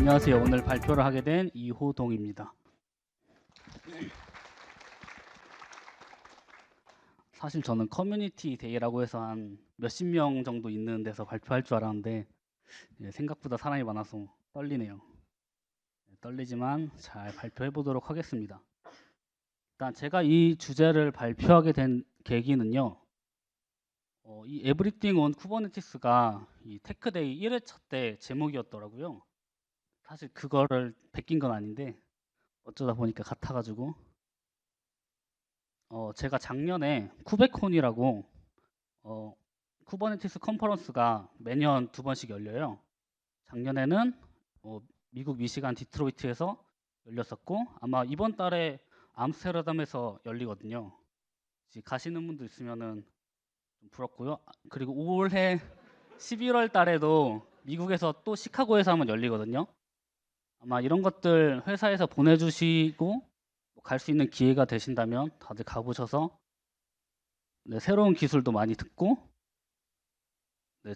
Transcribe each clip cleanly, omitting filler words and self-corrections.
안녕하세요. 오늘 발표를 하게 된 이호동입니다. 사실 저는 커뮤니티 데이라고 해서 한 몇십 명 정도 있는 데서 발표할 줄 알았는데 생각보다 사람이 많아서 떨리네요. 떨리지만 잘 발표해 보도록 하겠습니다. 일단 제가 이 주제를 발표하게 된 계기는요. 이 에브리띵 온 쿠버네티스가 이 테크데이 1회차 때 제목이었더라고요. 사실 그거를 베낀 건 아닌데 어쩌다 보니까 같아가지고 제가 작년에 쿠베콘이라고 쿠버네티스 컨퍼런스가 매년 2번씩 열려요. 작년에는 미국 미시간 디트로이트에서 열렸었고 아마 이번 달에 암스테르담에서 열리거든요. 가시는 분도 있으면은 좀 부럽고요. 그리고 올해 11월 달에도 미국에서 또 시카고에서 한번 열리거든요. 아마 이런 것들 회사에서 보내주시고 갈 수 있는 기회가 되신다면 다들 가보셔서 새로운 기술도 많이 듣고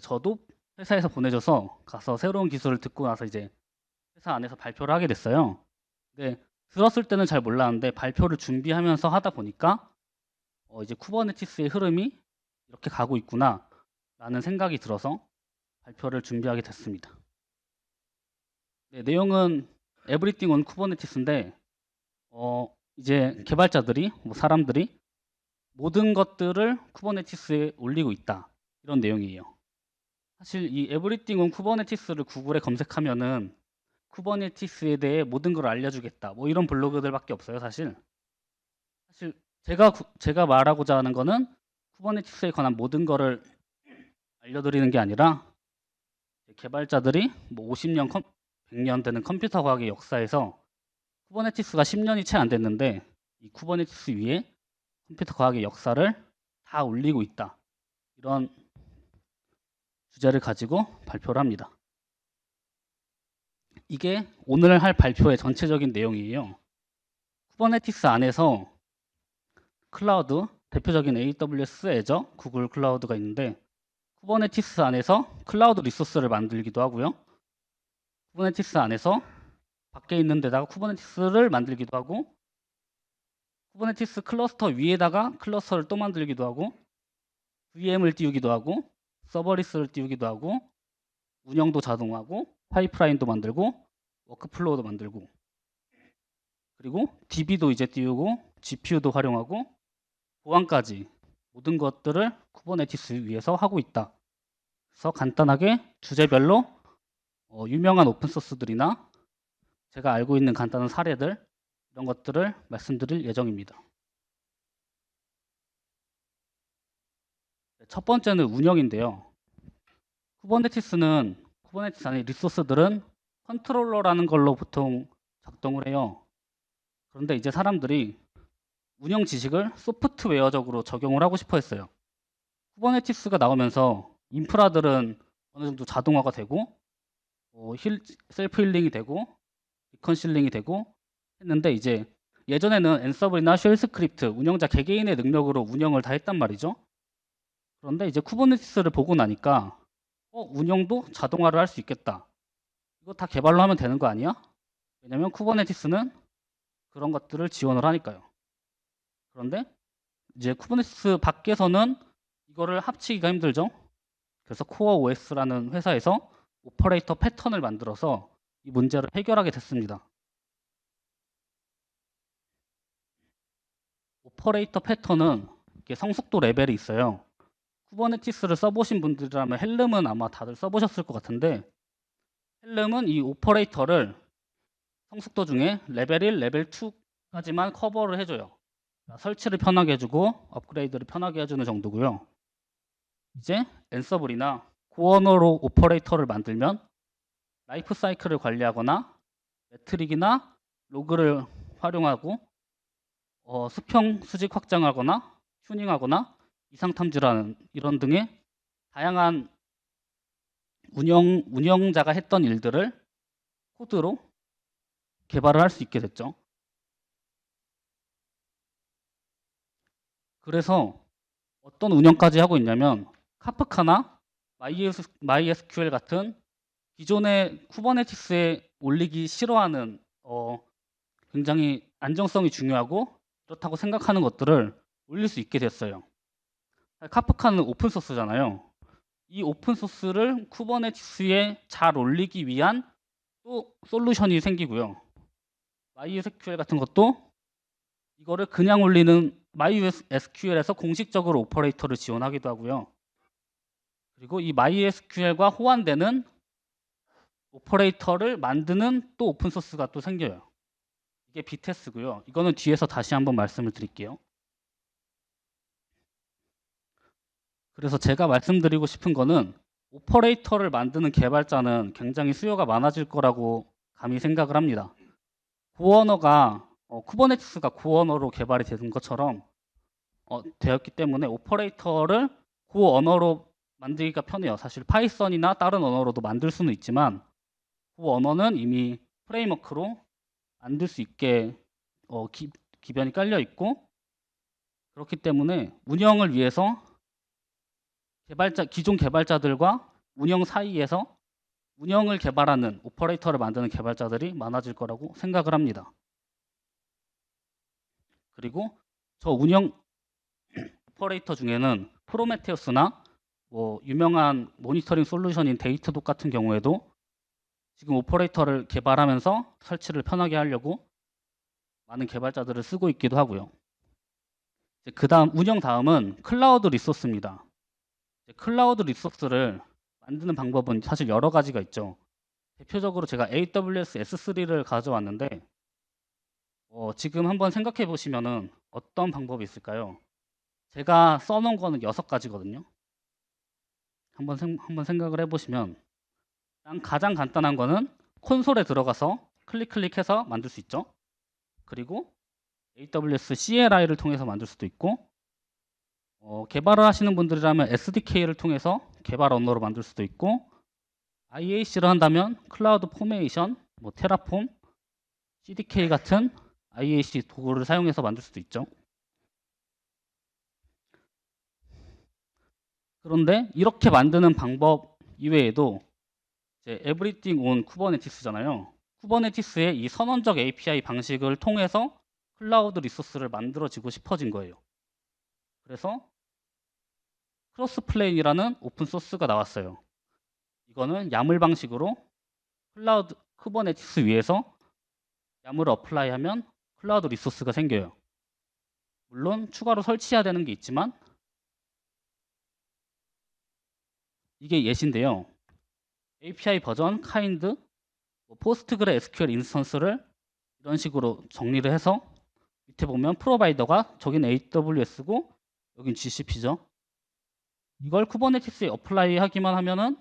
저도 회사에서 보내줘서 가서 새로운 기술을 듣고 나서 이제 회사 안에서 발표를 하게 됐어요. 근데 들었을 때는 잘 몰랐는데 발표를 준비하면서 하다 보니까 이제 쿠버네티스의 흐름이 이렇게 가고 있구나 라는 생각이 들어서 발표를 준비하게 됐습니다. 내용은 에브리띵 온 쿠버네티스인데 이제 개발자들이 사람들이 모든 것들을 쿠버네티스에 올리고 있다 이런 내용이에요. 사실 이 에브리띵 온 쿠버네티스를 구글에 검색하면은 쿠버네티스에 대해 모든 걸 알려주겠다 뭐 이런 블로그들밖에 없어요. 사실 제가 말하고자 하는 거는 쿠버네티스에 관한 모든 거를 알려드리는 게 아니라 개발자들이 50년 100년 되는 컴퓨터 과학의 역사에서 쿠버네티스가 10년이 채 안 됐는데 이 쿠버네티스 위에 컴퓨터 과학의 역사를 다 올리고 있다. 이런 주제를 가지고 발표를 합니다. 이게 오늘 할 발표의 전체적인 내용이에요. 쿠버네티스 안에서 클라우드, 대표적인 AWS, 애저, 구글 클라우드가 있는데 쿠버네티스 안에서 클라우드 리소스를 만들기도 하고요. 쿠버네티스 안에서 밖에 있는 데다가 쿠버네티스를 만들기도 하고 쿠버네티스 클러스터 위에다가 클러스터를 또 만들기도 하고 VM을 띄우기도 하고 서버리스를 띄우기도 하고 운영도 자동화하고 파이프라인도 만들고 워크플로우도 만들고 그리고 DB도 이제 띄우고 GPU도 활용하고 보안까지 모든 것들을 쿠버네티스 위에서 하고 있다. 그래서 간단하게 주제별로 유명한 오픈소스들이나 제가 알고 있는 간단한 사례들 이런 것들을 말씀드릴 예정입니다. 첫 번째는 운영인데요. 쿠버네티스 안의 리소스들은 컨트롤러라는 걸로 보통 작동을 해요. 그런데 이제 사람들이 운영 지식을 소프트웨어적으로 적용을 하고 싶어 했어요. 쿠버네티스가 나오면서 인프라들은 어느 정도 자동화가 되고 셀프 힐링이 되고 리컨실링이 되고 했는데 이제 예전에는 앤서블이나 쉘 스크립트 운영자 개개인의 능력으로 운영을 다 했단 말이죠. 그런데 이제 쿠버네티스를 보고 나니까 운영도 자동화를 할 수 있겠다. 이거 다 개발로 하면 되는 거 아니야? 왜냐면 쿠버네티스는 그런 것들을 지원을 하니까요. 그런데 이제 쿠버네티스 밖에서는 이거를 합치기가 힘들죠. 그래서 코어 OS라는 회사에서 오퍼레이터 패턴을 만들어서 이 문제를 해결하게 됐습니다. 오퍼레이터 패턴은 이게 성숙도 레벨이 있어요. 쿠버네티스를 써보신 분들이라면 헬름은 아마 다들 써보셨을 것 같은데 헬름은 이 오퍼레이터를 성숙도 중에 레벨 1, 레벨 2까지만 커버를 해줘요. 설치를 편하게 해주고 업그레이드를 편하게 해주는 정도고요. 이제 앤서블이나 고언어로 오퍼레이터를 만들면 라이프 사이클을 관리하거나 매트릭이나 로그를 활용하고 수평 수직 확장하거나 튜닝하거나 이상 탐지라는 이런 등의 다양한 운영자가 했던 일들을 코드로 개발을 할 수 있게 됐죠. 그래서 어떤 운영까지 하고 있냐면 카프카나 MySQL 같은 기존의 쿠버네티스에 올리기 싫어하는 굉장히 안정성이 중요하고 그렇다고 생각하는 것들을 올릴 수 있게 됐어요. 카프카는 오픈 소스잖아요. 이 오픈 소스를 쿠버네티스에 잘 올리기 위한 또 솔루션이 생기고요. MySQL 같은 것도 이거를 그냥 올리는 MySQL에서 공식적으로 오퍼레이터를 지원하기도 하고요. 그리고 이 MySQL과 호환되는 오퍼레이터를 만드는 또 오픈 소스가 또 생겨요. 이게 비테스고요. 이거는 뒤에서 다시 한번 말씀을 드릴게요. 그래서 제가 말씀드리고 싶은 거는 오퍼레이터를 만드는 개발자는 굉장히 수요가 많아질 거라고 감히 생각을 합니다. 고어 언어가 쿠버네티스가 고어 언어로 개발이 되는 것처럼 되었기 때문에 오퍼레이터를 고어 언어로 만들기가 편해요. 사실 파이썬이나 다른 언어로도 만들 수는 있지만 고어 언어는 이미 프레임워크로 만들 수 있게 기변이 깔려 있고, 그렇기 때문에 운영을 위해서 기존 개발자들과 운영 사이에서 운영을 개발하는 오퍼레이터를 만드는 개발자들이 많아질 거라고 생각을 합니다. 그리고 저 운영 오퍼레이터 중에는 프로메테우스나 뭐 유명한 모니터링 솔루션인 데이터독 같은 경우에도 지금 오퍼레이터를 개발하면서 설치를 편하게 하려고 많은 개발자들을 쓰고 있기도 하고요. 그 다음 운영 다음은 클라우드 리소스입니다. 클라우드 리소스를 만드는 방법은 사실 여러 가지가 있죠. 대표적으로 제가 AWS S3를 가져왔는데 지금 한번 생각해 보시면은 어떤 방법이 있을까요? 제가 써놓은 거는 6가지거든요. 한번 생각을 해보시면 가장 간단한 거는 콘솔에 들어가서 클릭해서 만들 수 있죠. 그리고 AWS CLI를 통해서 만들 수도 있고, 개발을 하시는 분들이라면 SDK를 통해서 개발 언어로 만들 수도 있고, IAC를 한다면 클라우드 포메이션, 뭐 테라폼, CDK 같은 IAC 도구를 사용해서 만들 수도 있죠. 그런데 이렇게 만드는 방법 이외에도 이제 Everything on Kubernetes잖아요. 쿠버네티스의 이 선언적 API 방식을 통해서 클라우드 리소스를 만들어지고 싶어진 거예요. 그래서 크로스플레인이라는 오픈 소스가 나왔어요. 이거는 야물 방식으로 클라우드 쿠버네티스 위에서 야물을 어플라이하면 클라우드 리소스가 생겨요. 물론 추가로 설치해야 되는 게 있지만 이게 예시인데요. API 버전, 카인드, 포스트그레 SQL 인스턴스를 이런 식으로 정리를 해서 밑에 보면 프로바이더가 저긴 AWS고 여긴 GCP죠. 이걸 쿠버네티스에 어플라이 하기만 하면은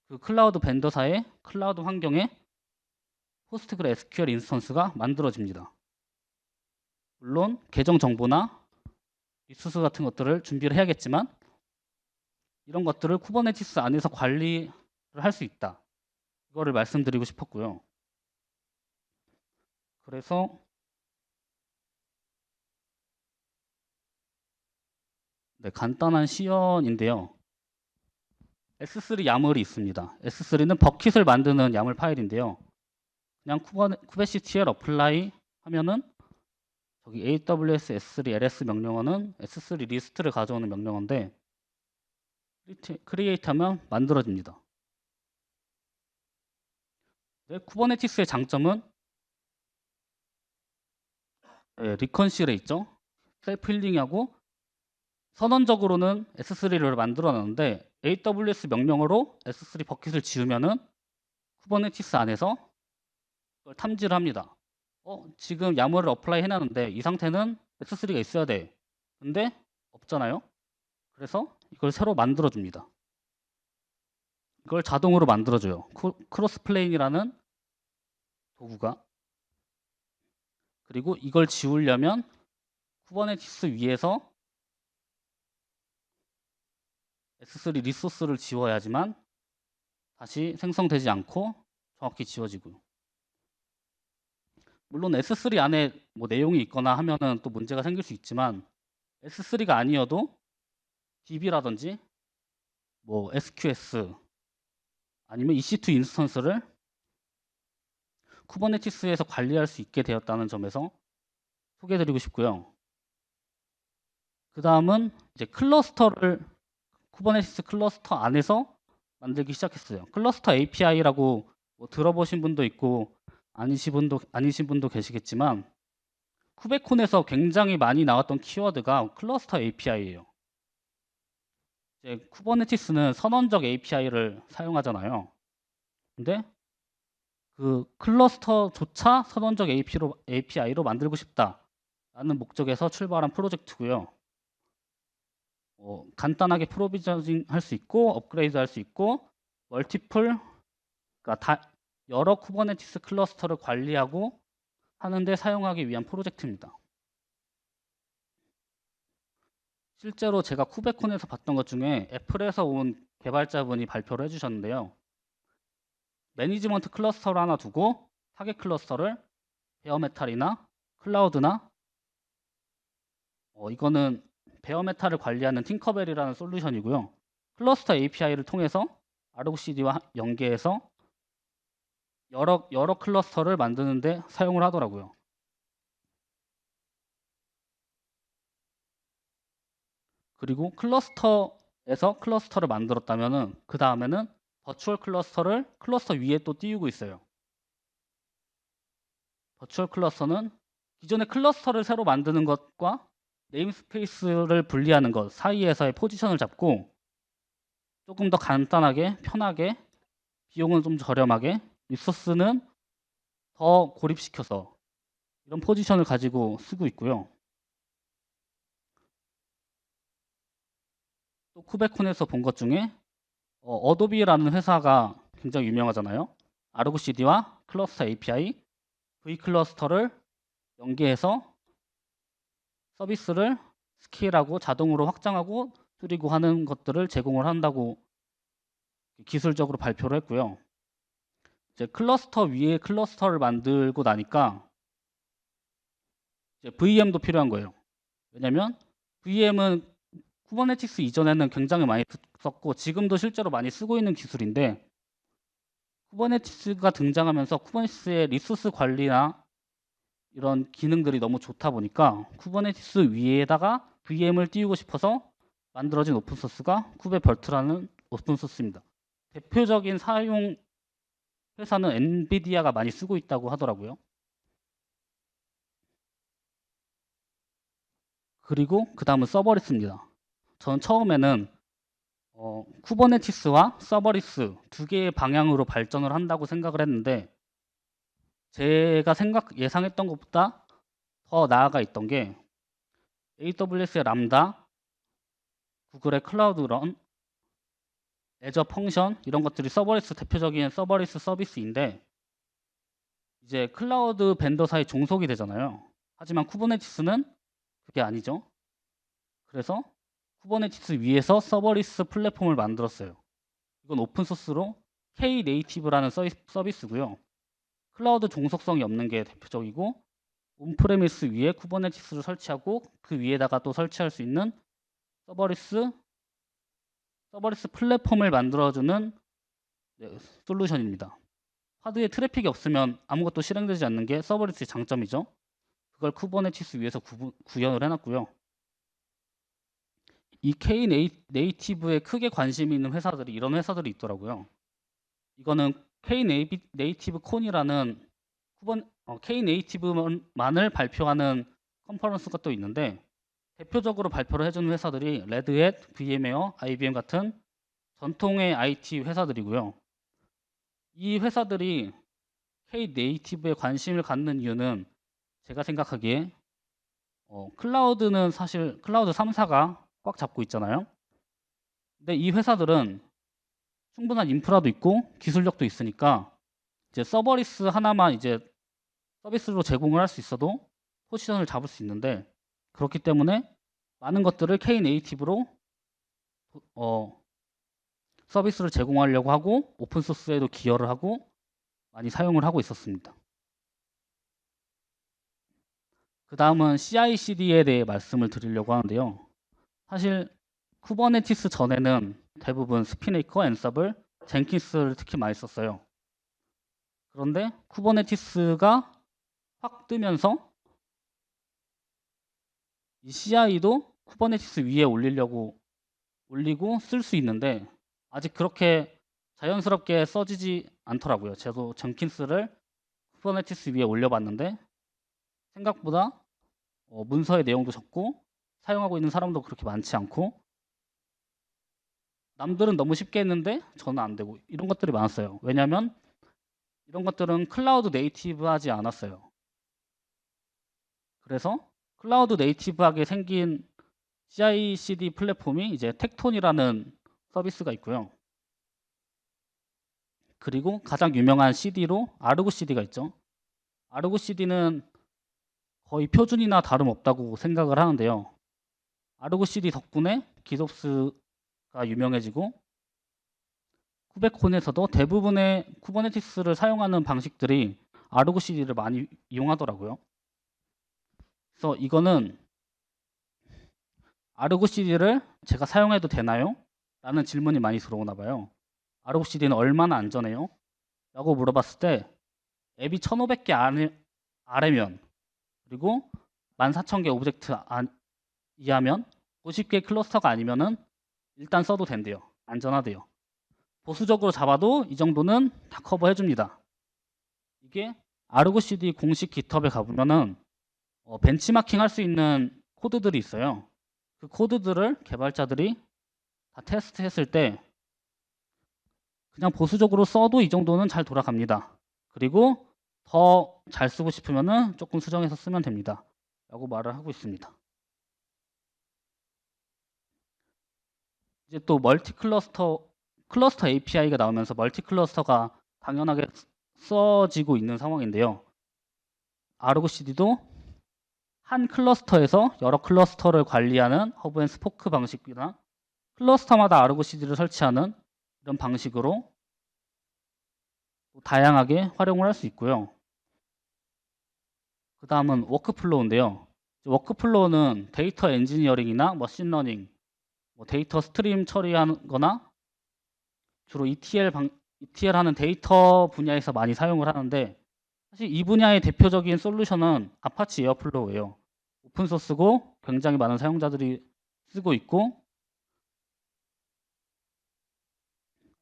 그 클라우드 벤더사의 클라우드 환경에 포스트그레 SQL 인스턴스가 만들어집니다. 물론 계정 정보나 리소스 같은 것들을 준비를 해야겠지만 이런 것들을 쿠버네티스 안에서 관리를 할 수 있다. 이거를 말씀드리고 싶었고요. 그래서 간단한 시연인데요. S3 야물이 있습니다. S3는 버킷을 만드는 야물 파일인데요. 그냥 kubectl apply 하면은 저기 AWS S3 ls 명령어는 S3 리스트를 가져오는 명령어인데 create 하면 만들어집니다. 쿠버네티스의 장점은 리컨실에 있죠. 셀프 힐링하고 선언적으로는 S3를 만들어놨는데 AWS 명령어로 S3 버킷을 지우면은 쿠버네티스 안에서 그걸 탐지를 합니다. 지금 야물을 어플라이 해놨는데 이 상태는 S3가 있어야 돼. 근데 없잖아요. 그래서 이걸 새로 만들어줍니다. 이걸 자동으로 만들어줘요. 크로스플레인이라는 도구가. 그리고 이걸 지우려면 쿠버네티스 위에서 S3 리소스를 지워야지만 다시 생성되지 않고 정확히 지워지고요. 물론 S3 안에 뭐 내용이 있거나 하면은 또 문제가 생길 수 있지만 S3가 아니어도 DB라든지 뭐 SQS 아니면 EC2 인스턴스를 쿠버네티스에서 관리할 수 있게 되었다는 점에서 소개해드리고 싶고요. 그 다음은 이제 클러스터를 쿠버네티스 클러스터 안에서 만들기 시작했어요. 클러스터 API라고 뭐 들어보신 분도 있고 아니신 분도 계시겠지만 쿠베콘에서 굉장히 많이 나왔던 키워드가 클러스터 API예요. 이제 쿠버네티스는 선언적 API를 사용하잖아요. 근데 그 클러스터조차 선언적 API로 만들고 싶다라는 목적에서 출발한 프로젝트고요. 간단하게 프로비저닝 할 수 있고 업그레이드 할 수 있고 멀티플 그러니까 여러 쿠버네티스 클러스터를 관리하고 하는데 사용하기 위한 프로젝트입니다. 실제로 제가 쿠베콘에서 봤던 것 중에 애플에서 온 개발자분이 발표를 해주셨는데요. 매니지먼트 클러스터를 하나 두고 타겟 클러스터를 베어메탈이나 클라우드나 이거는 베어메탈을 관리하는 팅커벨이라는 솔루션이고요. 클러스터 API를 통해서 ROCD와 연계해서 여러 클러스터를 만드는데 사용을 하더라고요. 그리고 클러스터에서 클러스터를 만들었다면은 그 다음에는 버추얼 클러스터를 클러스터 위에 또 띄우고 있어요. 버추얼 클러스터는 기존의 클러스터를 새로 만드는 것과 네임스페이스를 분리하는 것 사이에서의 포지션을 잡고 조금 더 간단하게 편하게 비용은 좀 저렴하게 리소스는 더 고립시켜서 이런 포지션을 가지고 쓰고 있고요. 또 쿠베콘에서 본 것 중에 어도비라는 회사가 굉장히 유명하잖아요. ROCD와 클러스터 API, V클러스터를 연계해서 서비스를 스케일하고 자동으로 확장하고 줄이고 하는 것들을 제공을 한다고 기술적으로 발표를 했고요. 이제 클러스터 위에 클러스터를 만들고 나니까 이제 VM도 필요한 거예요. 왜냐면 VM은 쿠버네티스 이전에는 굉장히 많이 썼고 지금도 실제로 많이 쓰고 있는 기술인데 쿠버네티스가 등장하면서 쿠버네티스의 리소스 관리나 이런 기능들이 너무 좋다 보니까 쿠버네티스 위에다가 VM을 띄우고 싶어서 만들어진 오픈소스가 쿠베벌트라는 오픈소스입니다. 대표적인 사용 회사는 엔비디아가 많이 쓰고 있다고 하더라고요. 그리고 그 다음은 서버리스입니다. 저는 처음에는 쿠버네티스와 서버리스 두 개의 방향으로 발전을 한다고 생각을 했는데 제가 예상했던 것보다 더 나아가 있던 게 AWS의 람다, 구글의 클라우드 런, 애저 펑션 이런 것들이 서버리스 대표적인 서버리스 서비스인데 이제 클라우드 벤더사의 종속이 되잖아요. 하지만 쿠버네티스는 그게 아니죠. 그래서 쿠버네티스 위에서 서버리스 플랫폼을 만들었어요. 이건 오픈소스로 K네이티브라는 서비스고요. 클라우드 종속성이 없는 게 대표적이고 온프레미스 위에 쿠버네티스를 설치하고 그 위에다가 또 설치할 수 있는 서버리스 플랫폼을 만들어주는 솔루션입니다. 하드에 트래픽이 없으면 아무것도 실행되지 않는 게 서버리스의 장점이죠. 그걸 쿠버네티스 위에서 구현을 해놨고요. 이 K네이티브에 크게 관심이 있는 회사들이 이런 회사들이 있더라고요. 이거는 K네이티브 콘이라는 K네이티브만을 발표하는 컨퍼런스가 또 있는데 대표적으로 발표를 해주는 회사들이 레드햇, VM웨어, IBM 같은 전통의 IT 회사들이고요. 이 회사들이 K네이티브에 관심을 갖는 이유는 제가 생각하기에 클라우드는 사실 클라우드 3사가 꽉 잡고 있잖아요. 근데 이 회사들은 충분한 인프라도 있고 기술력도 있으니까 이제 서버리스 하나만 이제 서비스로 제공을 할 수 있어도 포지션을 잡을 수 있는데 그렇기 때문에 많은 것들을 K네이티브로 서비스를 제공하려고 하고 오픈소스에도 기여를 하고 많이 사용을 하고 있었습니다. 그 다음은 CI/CD에 대해 말씀을 드리려고 하는데요. 사실 쿠버네티스 전에는 대부분 스피네이커, 앤서블, 젠킨스를 특히 많이 썼어요. 그런데 쿠버네티스가 확 뜨면서 이 CI도 쿠버네티스 위에 올리고 쓸 수 있는데 아직 그렇게 자연스럽게 써지지 않더라고요. 저도 젠킨스를 쿠버네티스 위에 올려봤는데 생각보다 문서의 내용도 적고 사용하고 있는 사람도 그렇게 많지 않고 남들은 너무 쉽게 했는데 저는 안 되고 이런 것들이 많았어요. 왜냐하면 이런 것들은 클라우드 네이티브하지 않았어요. 그래서 클라우드 네이티브하게 생긴 CI/CD 플랫폼이 이제 텍톤이라는 서비스가 있고요. 그리고 가장 유명한 CD로 아르고 CD가 있죠. 아르고 CD는 거의 표준이나 다름없다고 생각을 하는데요. 아르고 CD 덕분에 기덥스가 유명해지고 쿠베콘에서도 대부분의 쿠버네티스를 사용하는 방식들이 아르고 CD를 많이 이용하더라고요. 그래서 이거는 아르고 CD를 제가 사용해도 되나요? 라는 질문이 많이 들어오나 봐요. 아르고 CD는 얼마나 안전해요? 라고 물어봤을 때 앱이 1500개 아래면 그리고 14,000개 오브젝트 이하면 50개 클러스터가 아니면은 일단 써도 된대요. 안전하대요. 보수적으로 잡아도 이 정도는 다 커버해 줍니다. 이게 아르고 CD 공식 깃허브에 가보면은 벤치마킹 할 수 있는 코드들이 있어요. 그 코드들을 개발자들이 다 테스트했을 때 그냥 보수적으로 써도 이 정도는 잘 돌아갑니다. 그리고 더 잘 쓰고 싶으면은 조금 수정해서 쓰면 됩니다. 라고 말을 하고 있습니다. 이제 또 클러스터 API가 나오면서 멀티 클러스터가 당연하게 써지고 있는 상황인데요. 아르고 CD도 한 클러스터에서 여러 클러스터를 관리하는 허브 앤 스포크 방식이나 클러스터마다 아르고 CD를 설치하는 이런 방식으로 다양하게 활용을 할 수 있고요. 그 다음은 워크플로우인데요. 워크플로우는 데이터 엔지니어링이나 머신러닝, 데이터 스트림 처리하는 거나 주로 ETL 하는 데이터 분야에서 많이 사용을 하는데 사실 이 분야의 대표적인 솔루션은 아파치 에어플로우예요. 오픈소스고 굉장히 많은 사용자들이 쓰고 있고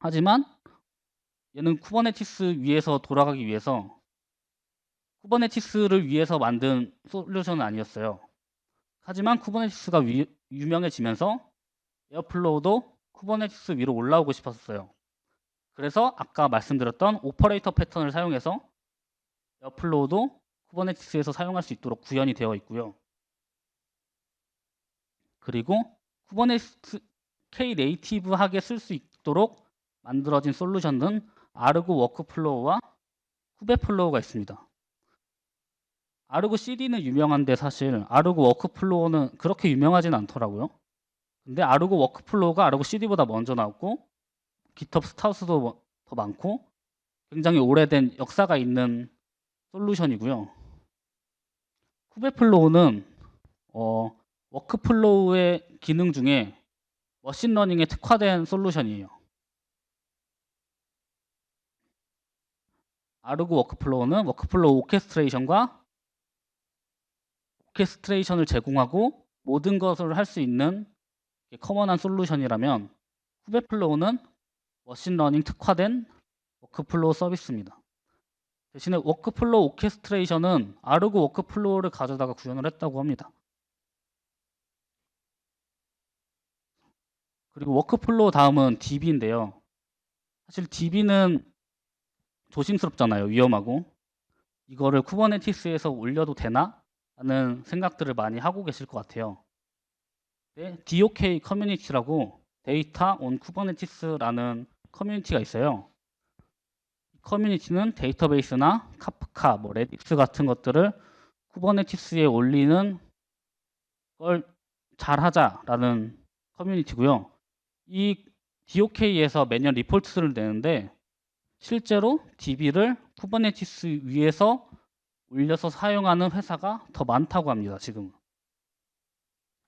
하지만 얘는 쿠버네티스 위에서 돌아가기 위해서 쿠버네티스를 위해서 만든 솔루션은 아니었어요. 하지만 쿠버네티스가 유명해지면서 에어플로우도 쿠버네티스 위로 올라오고 싶었어요. 그래서 아까 말씀드렸던 오퍼레이터 패턴을 사용해서 에어플로우도 쿠버네티스에서 사용할 수 있도록 구현이 되어 있고요. 그리고 쿠버네티스 K네이티브하게 쓸 수 있도록 만들어진 솔루션은 아르고 워크플로우와 쿠베플로우가 있습니다. 아르고 CD는 유명한데 사실 아르고 워크플로우는 그렇게 유명하진 않더라고요. 근데 아르고 워크플로우가 아르고 CD보다 먼저 나왔고 깃허브 스타우스도 더 많고 굉장히 오래된 역사가 있는 솔루션이고요. 쿠베플로우는 워크플로우의 기능 중에 머신러닝에 특화된 솔루션이에요. 아르고 워크플로우는 워크플로우 오케스트레이션을 제공하고 모든 것을 할 수 있는 커먼한 솔루션이라면 쿠베플로우는 머신러닝 특화된 워크플로우 서비스입니다. 대신에 워크플로우 오케스트레이션은 아르고 워크플로우를 가져다가 구현을 했다고 합니다. 그리고 워크플로우 다음은 DB인데요. 사실 DB는 조심스럽잖아요. 위험하고. 이거를 쿠버네티스에서 올려도 되나? 라는 생각들을 많이 하고 계실 것 같아요. 네, DOK 커뮤니티라고 데이터 온 쿠버네티스라는 커뮤니티가 있어요. 이 커뮤니티는 데이터베이스나 카프카, 레딕스 같은 것들을 쿠버네티스에 올리는 걸 잘하자라는 커뮤니티고요. 이 DOK에서 매년 리포트를 내는데 실제로 DB를 쿠버네티스 위에서 올려서 사용하는 회사가 더 많다고 합니다. 지금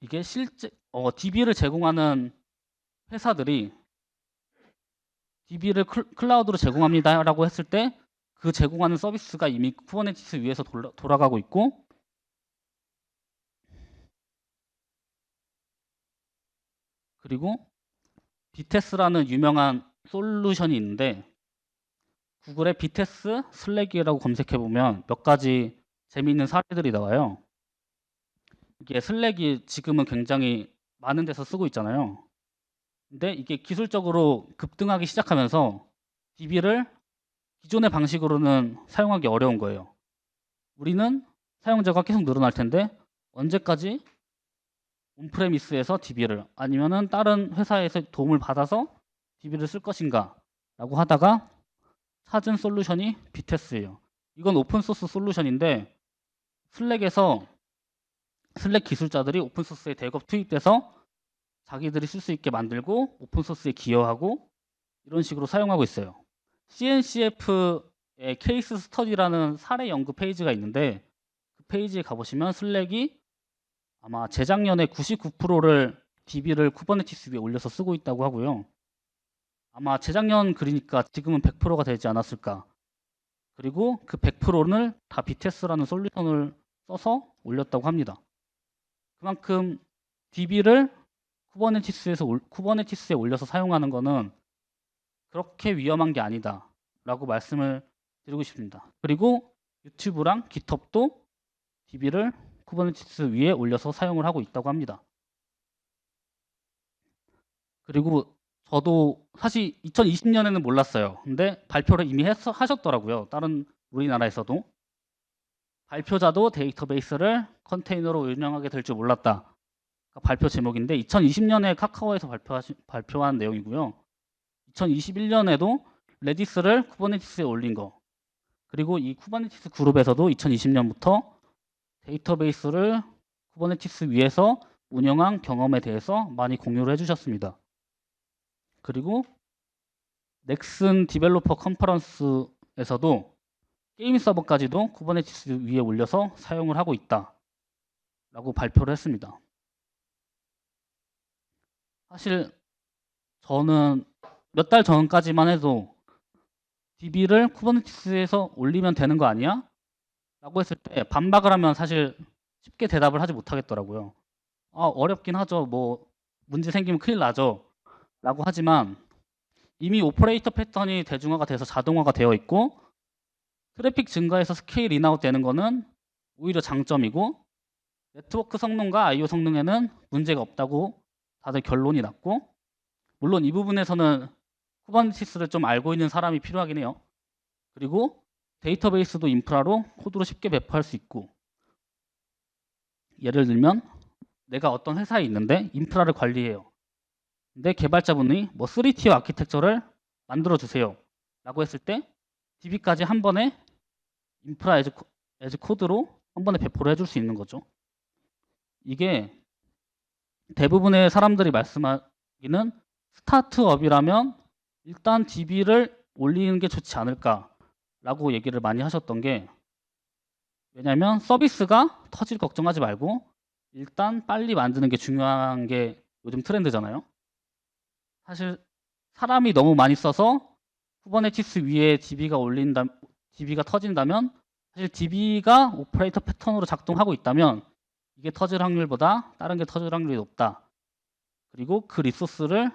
이게 실제 DB를 제공하는 회사들이 DB를 클라우드로 제공합니다라고 했을 때 그 제공하는 서비스가 이미 쿠버네티스 위에서 돌아가고 있고, 그리고 비테스라는 유명한 솔루션이 있는데, 구글에 비테스 슬랙이라고 검색해 보면 몇 가지 재미있는 사례들이 나와요. 이게 슬랙이 지금은 굉장히 많은 데서 쓰고 있잖아요. 근데 이게 기술적으로 급등하기 시작하면서 DB를 기존의 방식으로는 사용하기 어려운 거예요. 우리는 사용자가 계속 늘어날 텐데 언제까지 온프레미스에서 DB를 아니면은 다른 회사에서 도움을 받아서 DB를 쓸 것인가 라고 하다가 찾은 솔루션이 비테스예요. 이건 오픈소스 솔루션인데 슬랙에서 슬랙 기술자들이 오픈소스에 대거 투입돼서 자기들이 쓸 수 있게 만들고 오픈소스에 기여하고 이런 식으로 사용하고 있어요. CNCF의 케이스 스터디라는 사례 연구 페이지가 있는데 그 페이지에 가보시면 슬랙이 아마 재작년에 99%를 DB를 쿠버네티스 위에 올려서 쓰고 있다고 하고요. 아마 재작년 글이니까 지금은 100%가 되지 않았을까. 그리고 그 100%를 다 비테스라는 솔루션을 써서 올렸다고 합니다. 그만큼 DB를 쿠버네티스에 올려서 사용하는 거는 그렇게 위험한 게 아니다 라고 말씀을 드리고 싶습니다. 그리고 유튜브랑 깃허브도 DB를 쿠버네티스 위에 올려서 사용을 하고 있다고 합니다. 그리고 저도 사실 2020년에는 몰랐어요. 근데 발표를 이미 하셨더라고요. 다른 우리나라에서도. 발표자도 데이터베이스를 컨테이너로 운영하게 될 줄 몰랐다. 발표 제목인데 2020년에 카카오에서 발표한 내용이고요. 2021년에도 레디스를 쿠버네티스에 올린 거. 그리고 이 쿠버네티스 그룹에서도 2020년부터 데이터베이스를 쿠버네티스 위에서 운영한 경험에 대해서 많이 공유를 해주셨습니다. 그리고 넥슨 디벨로퍼 컨퍼런스에서도 게임 서버까지도 쿠버네티스 위에 올려서 사용을 하고 있다 라고 발표를 했습니다. 사실 저는 몇 달 전까지만 해도 DB를 쿠버네티스에서 올리면 되는 거 아니야? 라고 했을 때 반박을 하면 사실 쉽게 대답을 하지 못하겠더라고요. 어렵긴 하죠. 뭐 문제 생기면 큰일 나죠. 라고 하지만 이미 오퍼레이터 패턴이 대중화가 돼서 자동화가 되어 있고 트래픽 증가해서 스케일 인아웃 되는 거는 오히려 장점이고 네트워크 성능과 IO 성능에는 문제가 없다고 다들 결론이 났고, 물론 이 부분에서는 쿠버네티스를 좀 알고 있는 사람이 필요하긴 해요. 그리고 데이터베이스도 인프라로 코드로 쉽게 배포할 수 있고, 예를 들면 내가 어떤 회사에 있는데 인프라를 관리해요. 근데 개발자분이 뭐 3티어 아키텍처를 만들어 주세요 라고 했을 때 DB까지 한 번에 인프라 에즈 코드로 한 번에 배포를 해줄 수 있는 거죠. 이게 대부분의 사람들이 말씀하기는 스타트업이라면 일단 DB를 올리는 게 좋지 않을까라고 얘기를 많이 하셨던 게, 왜냐하면 서비스가 터질 걱정하지 말고 일단 빨리 만드는 게 중요한 게 요즘 트렌드잖아요. 사실 사람이 너무 많이 써서 쿠버네티스 위에 DB가 터진다면 사실 DB가 오퍼레이터 패턴으로 작동하고 있다면 이게 터질 확률보다 다른 게 터질 확률이 높다. 그리고 그 리소스를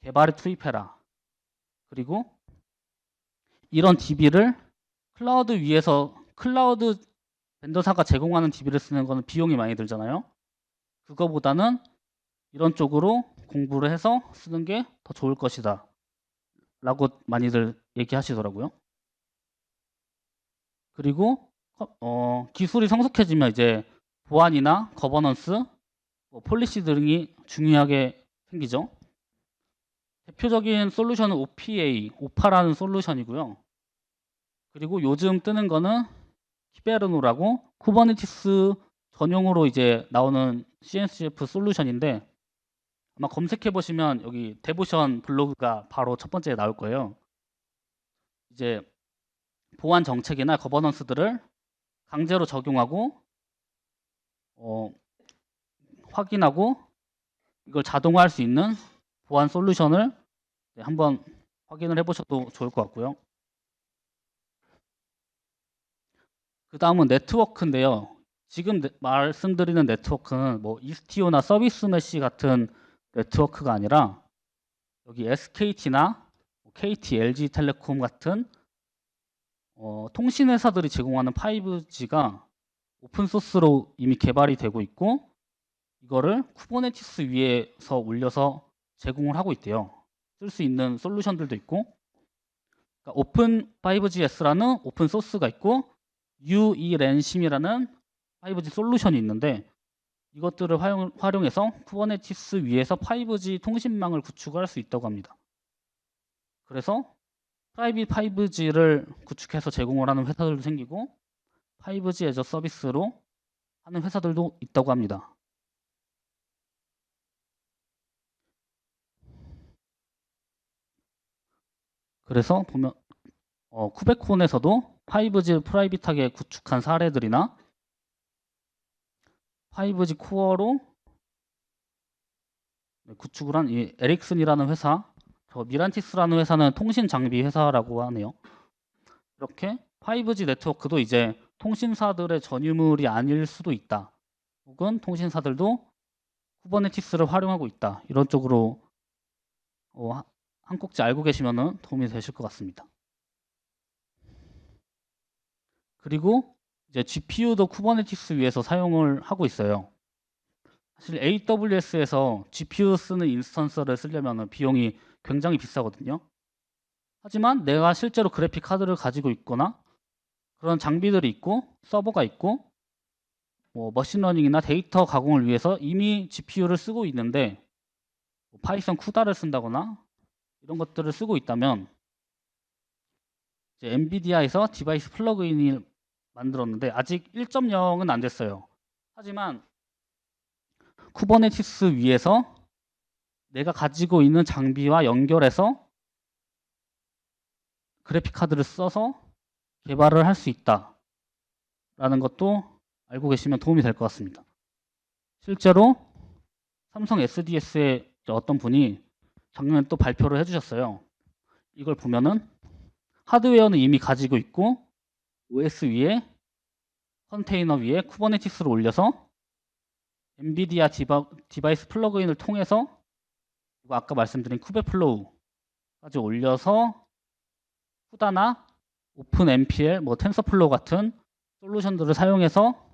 개발에 투입해라. 그리고 이런 DB를 클라우드 벤더사가 제공하는 DB를 쓰는 거는 비용이 많이 들잖아요. 그거보다는 이런 쪽으로 공부를 해서 쓰는 게 더 좋을 것이다 라고 많이들 얘기하시더라고요. 그리고 기술이 성숙해지면 이제 보안이나 거버넌스, 폴리시 등이 중요하게 생기죠. 대표적인 솔루션은 오파라는 솔루션이고요. 그리고 요즘 뜨는 거는 히베르노라고 쿠버네티스 전용으로 이제 나오는 CNCF 솔루션인데, 아마 검색해 보시면 여기 데보션 블로그가 바로 첫 번째에 나올 거예요. 이제 보안 정책이나 거버넌스들을 강제로 적용하고 확인하고 이걸 자동화할 수 있는 보안 솔루션을 한번 확인을 해보셔도 좋을 것 같고요. 그 다음은 네트워크인데요. 지금 말씀드리는 네트워크는 뭐 이스티오나 서비스 메시 같은 네트워크가 아니라 여기 SKT나 KT, LG텔레콤 같은 통신 회사들이 제공하는 5G가 오픈 소스로 이미 개발이 되고 있고 이거를 쿠버네티스 위에서 올려서 제공을 하고 있대요. 쓸 수 있는 솔루션들도 있고 그러니까 오픈 5GS라는 오픈 소스가 있고 UE랜심이라는 5G 솔루션이 있는데 이것들을 활용해서 쿠버네티스 위에서 5G 통신망을 구축할 수 있다고 합니다. 그래서 프라이빗 5G를 구축해서 제공을 하는 회사들도 생기고 5G 애저 서비스로 하는 회사들도 있다고 합니다. 그래서 보면 쿠베콘에서도 5G 프라이빗하게 구축한 사례들이나 5G 코어로 구축을 한 이 에릭슨이라는 회사, 저 미란티스라는 회사는 통신 장비 회사라고 하네요. 이렇게 5G 네트워크도 이제 통신사들의 전유물이 아닐 수도 있다. 혹은 통신사들도 쿠버네티스를 활용하고 있다. 이런 쪽으로 한 꼭지 알고 계시면 도움이 되실 것 같습니다. 그리고 이제 GPU도 쿠버네티스 위에서 사용을 하고 있어요. 사실 AWS에서 GPU 쓰는 인스턴스를 쓰려면 비용이 굉장히 비싸거든요. 하지만 내가 실제로 그래픽 카드를 가지고 있거나 그런 장비들이 있고 서버가 있고 뭐 머신러닝이나 데이터 가공을 위해서 이미 GPU를 쓰고 있는데 뭐 파이썬 쿠다를 쓴다거나 이런 것들을 쓰고 있다면 이제 엔비디아에서 디바이스 플러그인을 만들었는데 아직 1.0은 안 됐어요. 하지만 쿠버네티스 위에서 내가 가지고 있는 장비와 연결해서 그래픽 카드를 써서 개발을 할 수 있다라는 것도 알고 계시면 도움이 될 것 같습니다. 실제로 삼성 SDS의 어떤 분이 작년에 또 발표를 해주셨어요. 이걸 보면은 하드웨어는 이미 가지고 있고 OS 위에 컨테이너 위에 쿠버네티스를 올려서 엔비디아 디바이스 플러그인을 통해서 아까 말씀드린 쿠베플로우까지 올려서 후다나 오픈 MPL, 뭐 텐서플로우 같은 솔루션들을 사용해서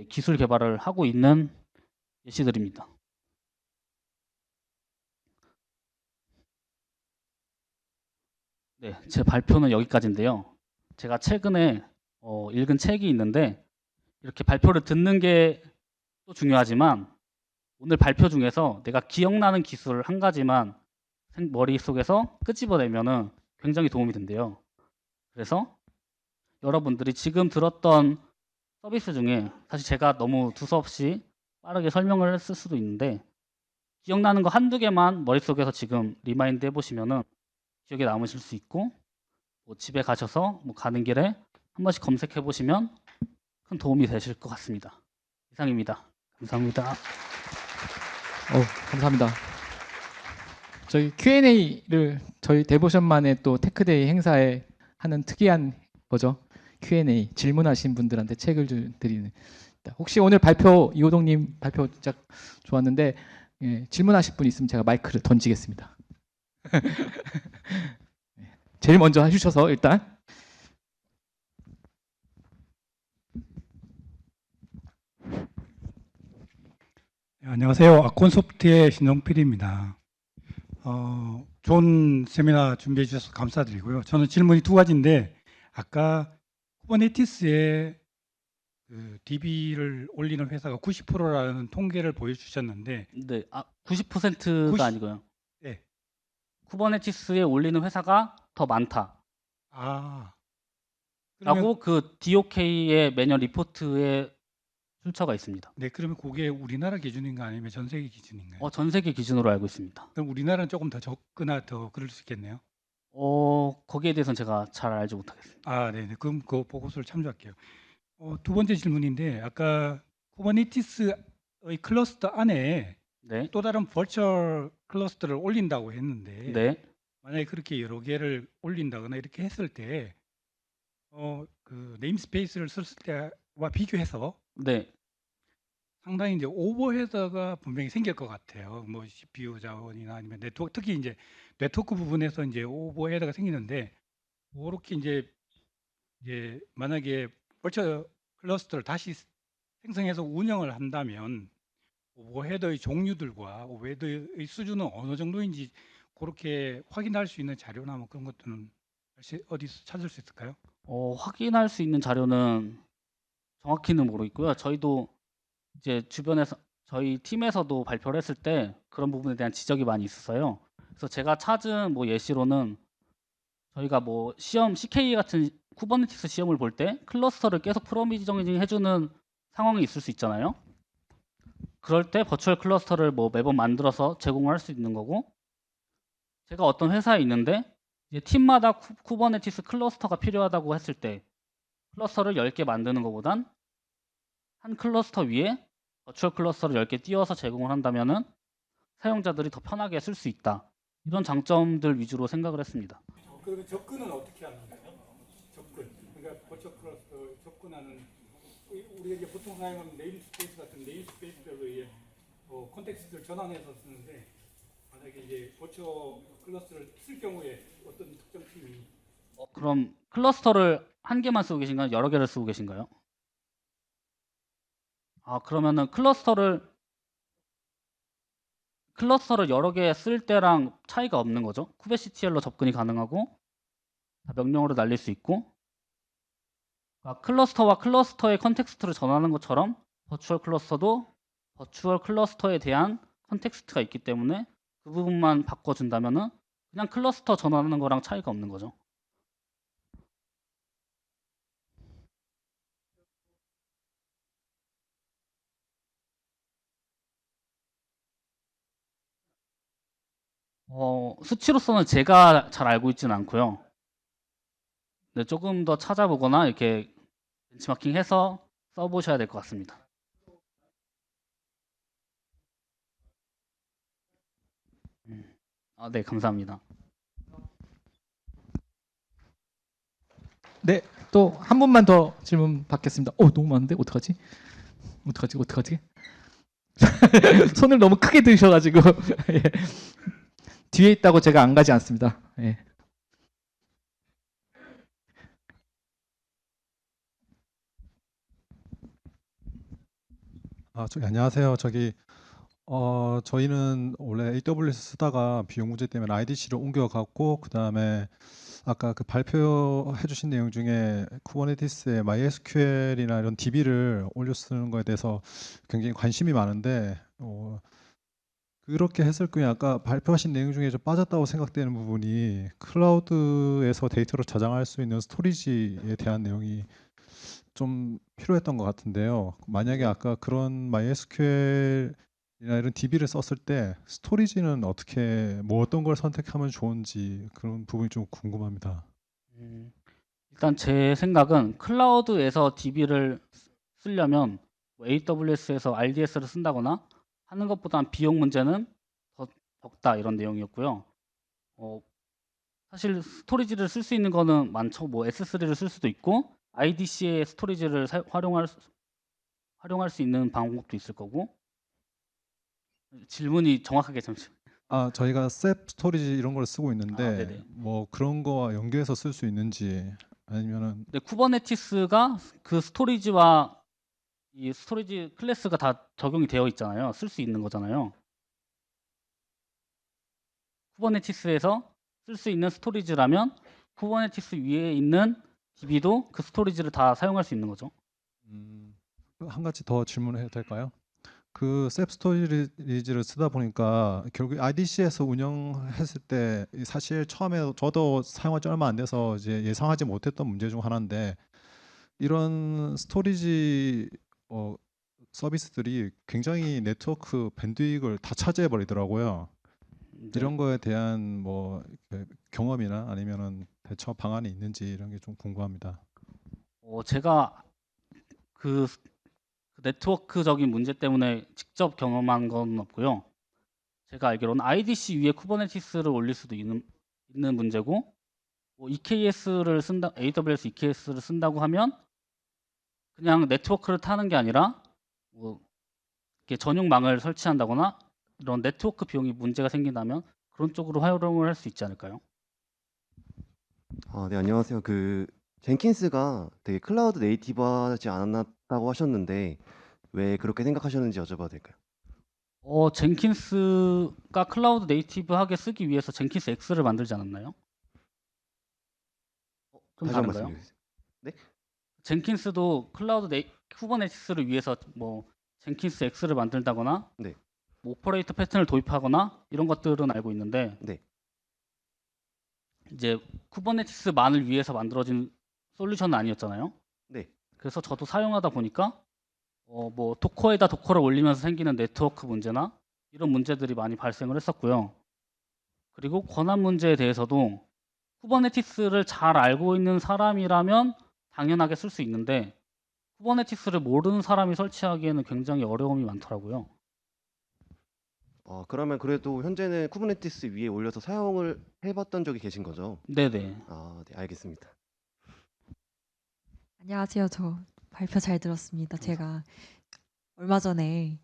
기술 개발을 하고 있는 예시들입니다. 네, 제 발표는 여기까지인데요. 제가 최근에 읽은 책이 있는데 이렇게 발표를 듣는 게 또 중요하지만 오늘 발표 중에서 내가 기억나는 기술 한 가지만 머릿속에서 끄집어내면 굉장히 도움이 된대요. 그래서 여러분들이 지금 들었던 서비스 중에 사실 제가 너무 두서없이 빠르게 설명을 했을 수도 있는데 기억나는 거 한두 개만 머릿속에서 지금 리마인드 해보시면 기억에 남으실 수 있고 뭐 집에 가셔서 뭐 가는 길에 한 번씩 검색해 보시면 큰 도움이 되실 것 같습니다. 이상입니다. 감사합니다. 감사합니다. 저희 Q&A를 저희 데보션만의 또 테크데이 행사에 하는 특이한 거죠. Q&A 질문하신 분들한테 책을 드리는. 혹시 오늘 발표 이호동님 발표 진짜 좋았는데 질문하실 분 있으면 제가 마이크를 던지겠습니다. 제일 먼저 해주셔서 일단. 안녕하세요. 아콘소프트의 신용필입니다. 좋은 세미나 준비해 주셔서 감사드리고요. 저는 질문이 두 가지인데 아까 쿠버네티스에 그 DB를 올리는 회사가 90%라는 통계를 보여주셨는데 네, 90%가 90 아니고요. 네. 쿠버네티스에 올리는 회사가 더 많다. 그러면 라고 그 DOK의 매년 리포트에 출처가 있습니다. 네, 그러면 그게 우리나라 기준인가 아니면 전 세계 기준인가요? 전 세계 기준으로 알고 있습니다. 그럼 우리나라는 조금 더 적거나 더 그럴 수 있겠네요. 거기에 대해서는 제가 잘 알지 못하겠습니다. 네. 그럼 그 보고서를 참조할게요. 두 번째 질문인데 아까 쿠버네티스의 클러스터 안에 네. 또 다른 버추얼 클러스터를 올린다고 했는데 네. 만약에 그렇게 여러 개를 올린다거나 이렇게 했을 때 그 네임스페이스를 썼을 때와 비교해서 네. 상당히 이제 오버헤더가 분명히 생길 것 같아요. 뭐 CPU 자원이나 아니면 네트워크, 특히 이제 네트워크 부분에서 이제 오버헤더가 생기는데, 그렇게 이제 만약에 버처 클러스터를 다시 생성해서 운영을 한다면 오버헤더의 종류들과 오버헤더의 수준은 어느 정도인지 그렇게 확인할 수 있는 자료나 뭐 그런 것들은 어디서 찾을 수 있을까요? 확인할 수 있는 자료는 정확히는 모르겠고요. 저희도 이제 주변에서 저희 팀에서도 발표를 했을 때 그런 부분에 대한 지적이 많이 있었어요. 그래서 제가 찾은 뭐 예시로는 저희가 뭐 시험 CK 같은 쿠버네티스 시험을 볼 때 클러스터를 계속 프로비저닝 해주는 상황이 있을 수 있잖아요. 그럴 때 버추얼 클러스터를 뭐 매번 만들어서 제공을 할 수 있는 거고, 제가 어떤 회사에 있는데 이제 팀마다 쿠버네티스 클러스터가 필요하다고 했을 때 클러스터를 10개 만드는 것보단 한 클러스터 위에 버추얼 클러스터를 10개 띄워서 제공을 한다면은 사용자들이 더 편하게 쓸 수 있다. 이런 장점들 위주로 생각을 했습니다. 그러면 접근은 어떻게 하는 거예요? 접근. 그러니까 버처 클러스터 접근하는, 우리가 이제 보통 사용하는 네임스페이스 같은 네임스페이스별로 이제 콘텍스트를 전환해서 쓰는데, 만약에 이제 버처 클러스터를 쓸 경우에 어떤 특정 팀이 그럼 클러스터를 한 개만 쓰고 계신가요? 여러 개를 쓰고 계신가요? 그러면은 클러스터를 여러 개 쓸 때랑 차이가 없는 거죠. 쿠베시티엘로 접근이 가능하고 다 명령어로 날릴 수 있고, 클러스터와 클러스터의 컨텍스트를 전하는 것처럼 버추얼 클러스터도 버추얼 클러스터에 대한 컨텍스트가 있기 때문에 그 부분만 바꿔준다면은 그냥 클러스터 전하는 거랑 차이가 없는 거죠. 수치로서는 제가 잘 알고 있지는 않고요. 네, 조금 더 찾아보거나 이렇게 벤치마킹해서 써보셔야 될 것 같습니다. 네, 감사합니다. 네, 또 한 분만 더 질문 받겠습니다. 너무 많은데 어떡하지? 어떡하지? 손을 너무 크게 드셔가지고 예. 뒤에 있다고 제가 안 가지 않습니다. 예. 안녕하세요. 저희는 원래 AWS 쓰다가 비용 문제 때문에 IDC로 옮겨갔고, 그다음에 아까 그 발표해 주신 내용 중에 쿠버네티스에 MySQL이나 이런 DB를 올려 쓰는 거에 대해서 굉장히 관심이 많은데, 그렇게 했을 경우에 아까 발표하신 내용 중에 좀 빠졌다고 생각되는 부분이 클라우드에서 데이터를 저장할 수 있는 스토리지에 대한 내용이 좀 필요했던 것 같은데요. 만약에 아까 그런 MySQL이나 이런 DB를 썼을 때 스토리지는 어떤 걸 선택하면 좋은지 그런 부분이 좀 궁금합니다. 일단 제 생각은 클라우드에서 DB를 쓰려면 AWS에서 RDS를 쓴다거나 하는 것보다는 비용 문제는 더 적다 이런 내용이었고요. 사실 스토리지를 쓸 수 있는 거는 많죠. 뭐 S3를 쓸 수도 있고 IDC의 스토리지를 활용할 수 있는 방법도 있을 거고. 질문이 정확하게 잠시. 저희가 셉 스토리지 이런 걸 쓰고 있는데 네네. 뭐 그런 거와 연계해서 쓸 수 있는지 아니면은 근데 쿠버네티스가 그 스토리지와 이 스토리지 클래스가 다 적용이 되어 있잖아요. 쓸 수 있는 거잖아요. 쿠버네티스에서 쓸 수 있는 스토리지라면 쿠버네티스 위에 있는 DB도 그 스토리지를 다 사용할 수 있는 거죠. 한 가지 더 질문해도 될까요? 그 셉 스토리지를 쓰다 보니까 결국 IDC에서 운영했을 때 사실 처음에 저도 사용한 지 얼마 안 돼서 이제 예상하지 못했던 문제 중 하나인데, 이런 스토리지 서비스들이 굉장히 네트워크 밴드위드를 다 차지해 버리더라고요. 네. 이런 거에 대한 뭐 경험이나 아니면은 대처 방안이 있는지 이런 게 좀 궁금합니다. 제가 그 네트워크적인 문제 때문에 직접 경험한 건 없고요. 제가 알기로는 IDC 위에 쿠버네티스를 올릴 수도 있는 문제고, 뭐 EKS를 쓴다, AWS EKS를 쓴다고 하면 그냥 네트워크를 타는 게 아니라 뭐 이렇게 전용망을 설치한다거나 이런 네트워크 비용이 문제가 생긴다면 그런 쪽으로 활용을 할 수 있지 않을까요? 네, 안녕하세요. 젠킨스가 되게 클라우드 네이티브하지 않았다고 하셨는데 왜 그렇게 생각하셨는지 여쭤봐도 될까요? 젠킨스가 클라우드 네이티브하게 쓰기 위해서 젠킨스 X를 만들지 않았나요? 좀 다시 한 번 다른가요? 말씀해 주세요. 네? 젠킨스도 쿠버네티스를 위해서 뭐 젠킨스 X를 만들다거나 네. 뭐 오퍼레이터 패턴을 도입하거나 이런 것들은 알고 있는데 네. 이제 쿠버네티스만을 위해서 만들어진 솔루션은 아니었잖아요. 네. 그래서 저도 사용하다 보니까 뭐 도커에다 도커를 올리면서 생기는 네트워크 문제나 이런 문제들이 많이 발생을 했었고요. 그리고 권한 문제에 대해서도 쿠버네티스를 잘 알고 있는 사람이라면 당연하게 쓸 수 있는데 쿠버네티스를 모르는 사람이 설치하기에는 굉장히 어려움이 많더라고요. 그러면 그래도 현재는 쿠버네티스 위에 올려서 사용을 해봤던 적이 계신 거죠? 네네. 네, 알겠습니다. 안녕하세요. 저 발표 잘 들었습니다. 제가 얼마 전에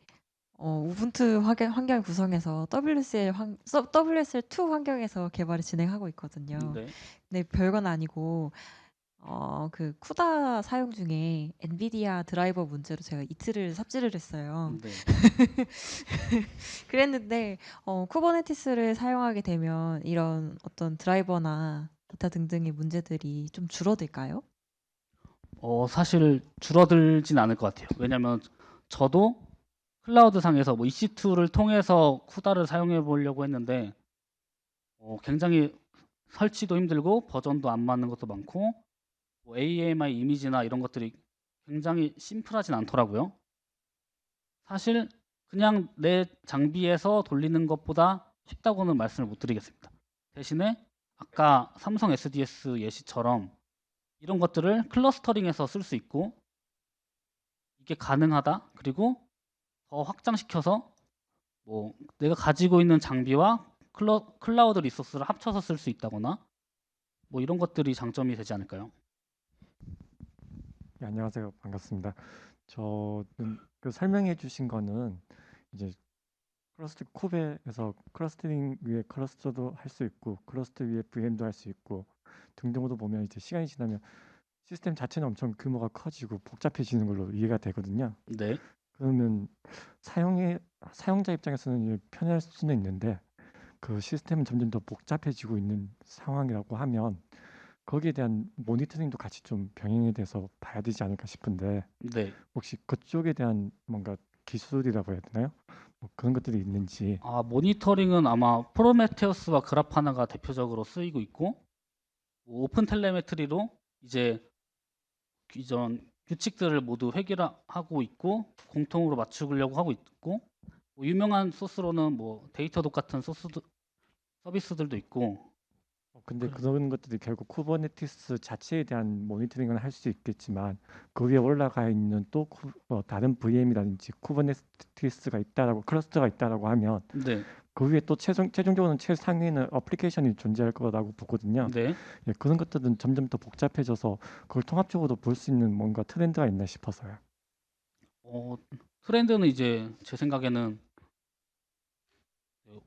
우분투 환경 구성해서 WSL2 환경에서 개발을 진행하고 있거든요. 네. 근데 별건 아니고 그 쿠다 사용 중에 엔비디아 드라이버 문제로 제가 이틀을 삽질을 했어요. 네. 그랬는데 쿠버네티스를 사용하게 되면 이런 어떤 드라이버나 기타 등등의 문제들이 좀 줄어들까요? 사실 줄어들진 않을 것 같아요. 왜냐면 저도 클라우드 상에서 뭐 EC2를 통해서 쿠다를 사용해 보려고 했는데 굉장히 설치도 힘들고 버전도 안 맞는 것도 많고 뭐 AMI 이미지나 이런 것들이 굉장히 심플하진 않더라고요. 사실 그냥 내 장비에서 돌리는 것보다 쉽다고는 말씀을 못 드리겠습니다. 대신에 아까 삼성 SDS 예시처럼 이런 것들을 클러스터링해서 쓸 수 있고 이게 가능하다. 그리고 더 확장시켜서 뭐 내가 가지고 있는 장비와 클라우드 리소스를 합쳐서 쓸 수 있다거나 뭐 이런 것들이 장점이 되지 않을까요? 네, 안녕하세요. 반갑습니다. 저는 설명해 주신 거는 이제 클러스터 쿠베에서 클러스터링 위에 클러스터도 할 수 있고 클러스터 위에 VM도 할 수 있고 등등으로 보면 이제 시간이 지나면 시스템 자체는 엄청 규모가 커지고 복잡해지는 걸로 이해가 되거든요. 네. 그러면 사용자 입장에서는 편할 수는 있는데 그 시스템은 점점 더 복잡해지고 있는 상황이라고 하면 거기에 대한 모니터링도 같이 좀 병행이 돼서 봐야 되지 않을까 싶은데 네. 혹시 그쪽에 대한 뭔가 기술이라고 해야 되나요? 뭐 그런 것들이 있는지. 모니터링은 아마 프로메테우스와 그라파나가 대표적으로 쓰이고 있고 뭐 오픈 텔레메트리로 이제 이전 규칙들을 모두 획일하고 있고 공통으로 맞추려고 하고 있고 뭐 유명한 소스로는 뭐 데이터독 같은 서비스들도 있고 근데 그래. 그런 것들이 결국 쿠버네티스 자체에 대한 모니터링은 할 수 있겠지만 그 위에 올라가 있는 또 다른 VM이라든지 쿠버네티스가 있다라고 클러스터가 있다라고 하면 네. 그 위에 또 최종적으로는 최상위는 어플리케이션이 존재할 거라고 보거든요. 네. 예, 그런 것들은 점점 더 복잡해져서 그걸 통합적으로 볼 수 있는 뭔가 트렌드가 있나 싶어서요. 트렌드는 이제 제 생각에는 그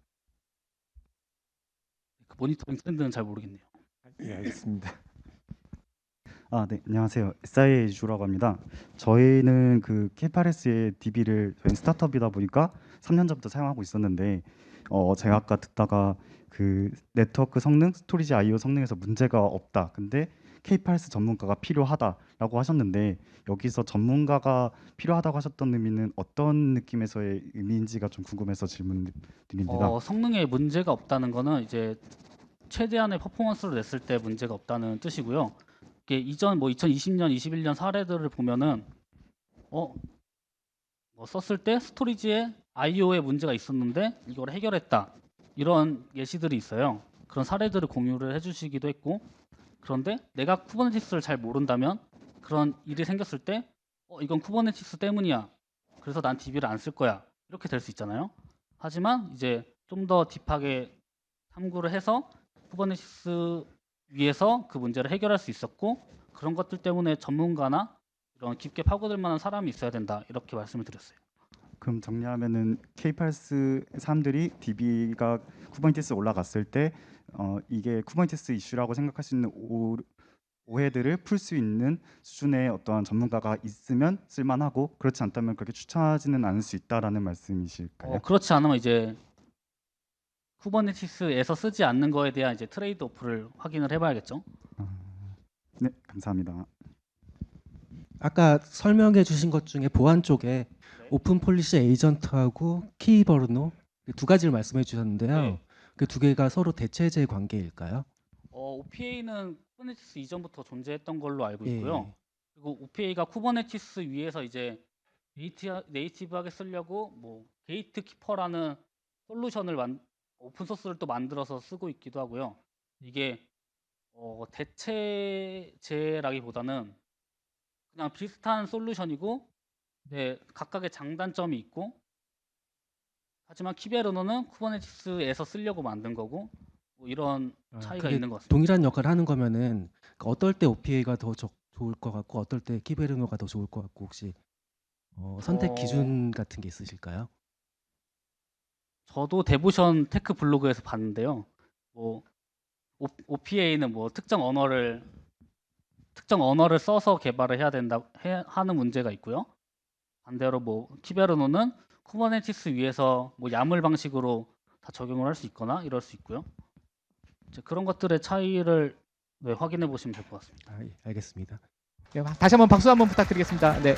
모니터링 트렌드는 잘 모르겠네요. 예, 알겠습니다. 네, 안녕하세요. SIA 주라고 합니다. 저희는 그 K8S의 DB를 저희 스타트업이다 보니까 3년 전부터 사용하고 있었는데 제가 아까 듣다가 그 네트워크 성능, 스토리지 I/O 성능에서 문제가 없다. 근데 K8S 전문가가 필요하다라고 하셨는데 여기서 전문가가 필요하다고 하셨던 의미는 어떤 느낌에서의 의미인지가 좀 궁금해서 질문 드립니다. 성능에 문제가 없다는 거는 이제 최대한의 퍼포먼스를 냈을 때 문제가 없다는 뜻이고요. 이게 이전 뭐 2020년, 21년 사례들을 보면은 뭐 썼을 때 스토리지에 I/O에 문제가 있었는데 이걸 해결했다. 이런 예시들이 있어요. 그런 사례들을 공유를 해주시기도 했고 그런데 내가 쿠버네티스를 잘 모른다면 그런 일이 생겼을 때 이건 쿠버네티스 때문이야. 그래서 난 DB를 안 쓸 거야. 이렇게 될 수 있잖아요. 하지만 이제 좀 더 딥하게 탐구를 해서 쿠버네티스 위에서 그 문제를 해결할 수 있었고 그런 것들 때문에 전문가나 이런 깊게 파고들 만한 사람이 있어야 된다 이렇게 말씀을 드렸어요. 그럼 정리하면은 K8s 사람들이 DB가 쿠버네티스 올라갔을 때 이게 쿠버네티스 이슈라고 생각할 수 있는 오해들을 풀 수 있는 수준의 어떠한 전문가가 있으면 쓸만하고 그렇지 않다면 그렇게 추천하지는 않을 수 있다라는 말씀이실까요? 그렇지 않으면 이제 쿠버네티스에서 쓰지 않는 거에 대한 이제 트레이드 오프를 확인을 해봐야겠죠. 네, 감사합니다. 아까 설명해 주신 것 중에 보안 쪽에 오픈 폴리시 에이전트하고 키버너 두 가지를 말씀해 주셨는데요. 네. 그 두 개가 서로 대체제 관계일까요? OPA는 쿠버네티스 이전부터 존재했던 걸로 알고 예. 있고요. 그리고 OPA가 쿠버네티스 위에서 이제 네이티브하게 쓰려고 뭐 게이트 키퍼라는 솔루션을 오픈 소스를 또 만들어서 쓰고 있기도 하고요. 이게 대체제라기보다는 그냥 비슷한 솔루션이고 네, 각각의 장단점이 있고 하지만 키베르노는 쿠버네티스에서 쓰려고 만든 거고 뭐 이런 차이가 그게 있는 것 같습니다. 동일한 역할을 하는 거면은 어떨 때 OPA가 더 좋을 것 같고 어떨 때 키베르노가 더 좋을 것 같고 혹시 선택 기준 같은 게 있으실까요? 저도 데보션 테크 블로그에서 봤는데요. 뭐 OPA는 뭐 특정 언어를 써서 개발을 해야 하는 문제가 있고요. 반대로 뭐 키베르노는 쿠버네티스 위에서 뭐 야물 방식으로 다 적용을 할 수 있거나 이럴 수 있고요. 이제 그런 것들의 차이를 확인해 보시면 될 것 같습니다. 예, 알겠습니다. 네, 다시 한번 박수 한번 부탁드리겠습니다. 네.